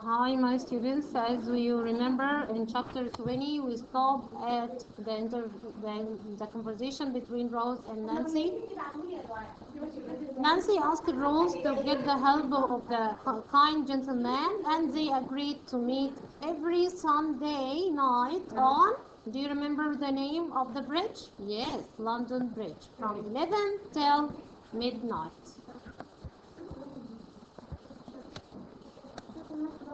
Hi, my students. As you remember, in chapter 20, we stopped at the conversation between Rose and Nancy. Nancy asked Rose to get the help of the kind gentleman, and they agreed to meet every Sunday night on. Do you remember the name of the bridge? Yes, London Bridge, from 11 till midnight.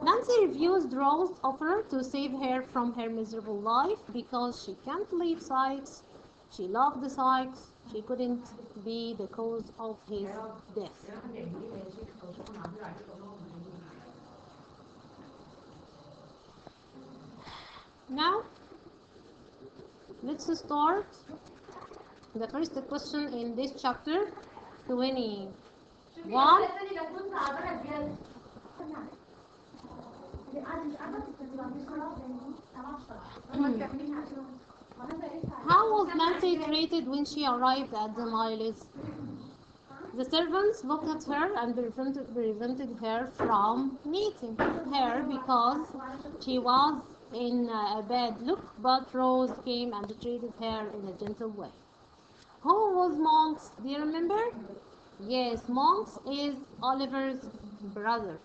Nancy refused Rose's offer to save her from her miserable life because she can't leave Sykes. She loved Sykes. She couldn't be the cause of his death. Now, let's start the first question in this chapter 21. How was Nancy treated when she arrived at the Miles? The servants looked at her and prevented her from meeting her because she was in a bad look, but Rose came and treated her in a gentle way. Who was Monks? Do you remember? Yes, Monks is Oliver's brother.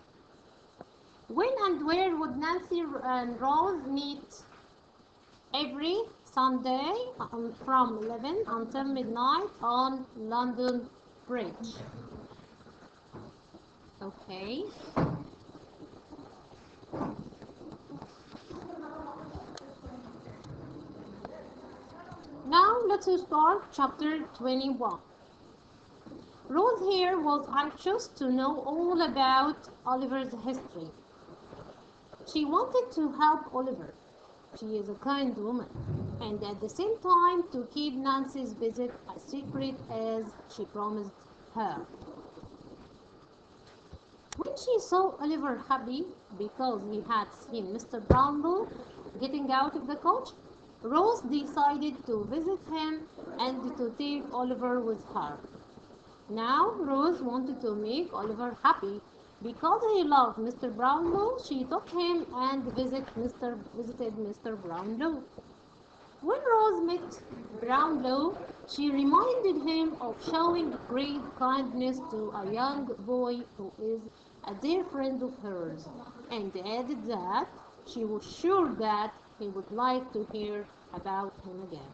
When and where would Nancy and Rose meet? Every Sunday from 11 until midnight on London Bridge. Okay. Now let's start chapter 21. Rose here was anxious to know all about Oliver's history. She wanted to help Oliver. She is a kind woman, and at the same time to keep Nancy's visit a secret as she promised her. When she saw Oliver happy because he had seen Mr. Brownlow getting out of the coach, Rose decided to visit him and to take Oliver with her. Now Rose wanted to make Oliver happy. Because he loved Mr. Brownlow, she took him and visited Mr. Brownlow. When Rose met Brownlow, she reminded him of showing great kindness to a young boy who is a dear friend of hers, and added that she was sure that he would like to hear about him again.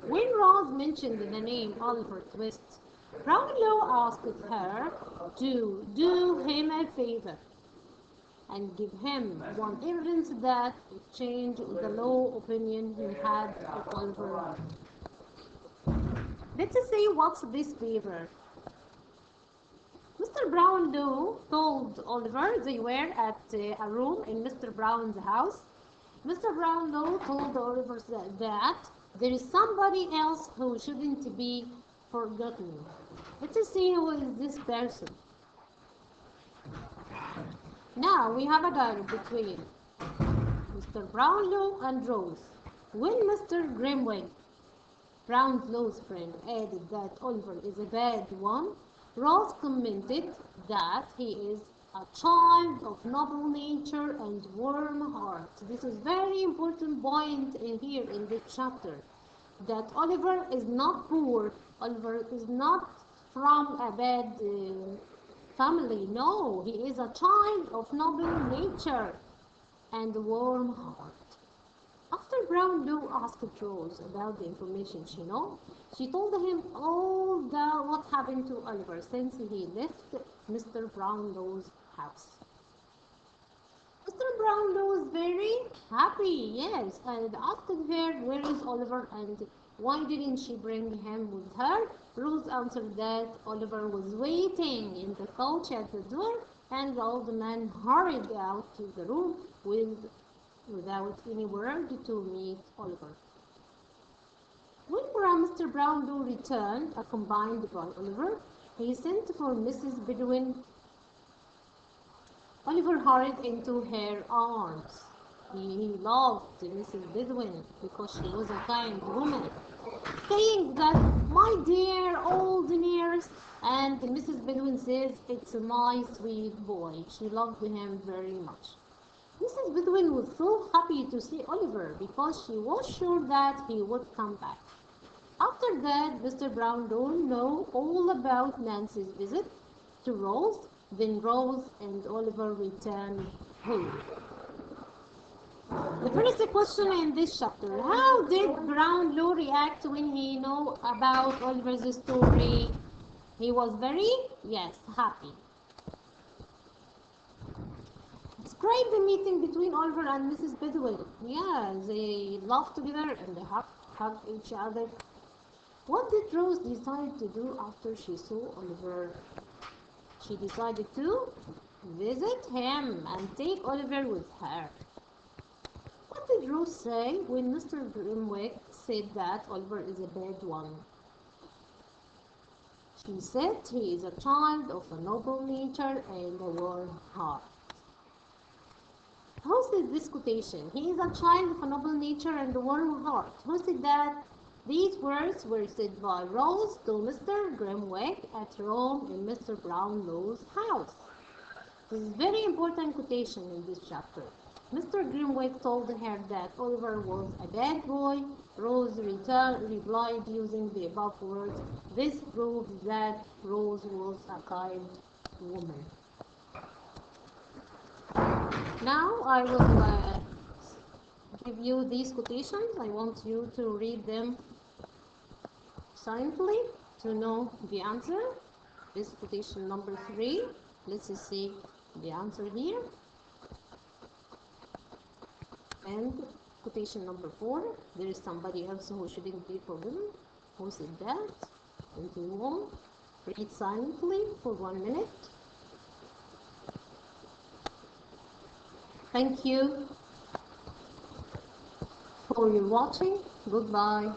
When Rose mentioned the name Oliver Twist, Brownlow asked her to do him a favor and give him one evidence that would change the low opinion he had of Oliver. Let's see what's this favor. Mr. Brownlow told Oliver they were at a room in Mr. Brown's house. Mr. Brownlow told Oliver that there is somebody else who shouldn't be forgotten. Let's see who is this person. Now we have a dialogue between Mr. Brownlow and Rose. When Mr. Grimwig, Brownlow's friend, added that Oliver is a bad one, Rose commented that he is a child of noble nature and warm heart. This is very important point in here in this chapter. That Oliver is not poor. Oliver is not from a bad family. No, he is a child of noble nature and warm heart. After Brownlow asked Rose about the information she knew, she told him all what happened to Oliver since he left Mr. Brownlow's house. Mr. Brownlow was very happy, yes, and asked her where is Oliver and why didn't she bring him with her. Rose answered that Oliver was waiting in the coach at the door, and the old man hurried out to the room without any word to meet Oliver. When Mr. Brownlow returned, accompanied by Oliver, he sent for Mrs. Bedouin. Oliver hurried into her arms. He loved Mrs. Bedouin because she was a kind woman, saying that, "My dear old nurse," and Mrs. Bedouin says it's my sweet boy. She loved him very much. Mrs. Bedouin was so happy to see Oliver because she was sure that he would come back. After that, Mr. Brown don't know all about Nancy's visit to Rose. Then Rose and Oliver returned home. The first question in this chapter, how did Brownlow react when he knew about Oliver's story? He was very, yes, happy. Describe the meeting between Oliver and Mrs. Bedouin. Yeah, they laughed together and they hugged each other. What did Rose decide to do after she saw Oliver? She decided to visit him and take Oliver with her. What did Rose say when Mr. Grimwick said that Oliver is a bad one? She said he is a child of a noble nature and a warm heart. Who said this quotation? He is a child of a noble nature and a warm heart. Who said that? These words were said by Rose to Mr. Grimwick at Rome in Mr. Brownlow's house. This is a very important quotation in this chapter. Mr. Grimwick told her that Oliver was a bad boy. Rose replied using the above words. This proves that Rose was a kind woman. Now I will give you these quotations. I want you to read them silently to know the answer. This quotation number 3. Let's see the answer here. And quotation number 4. There is somebody else who shouldn't be forgiven. Who said that? And you will read silently for 1 minute. Thank you for your watching. Goodbye.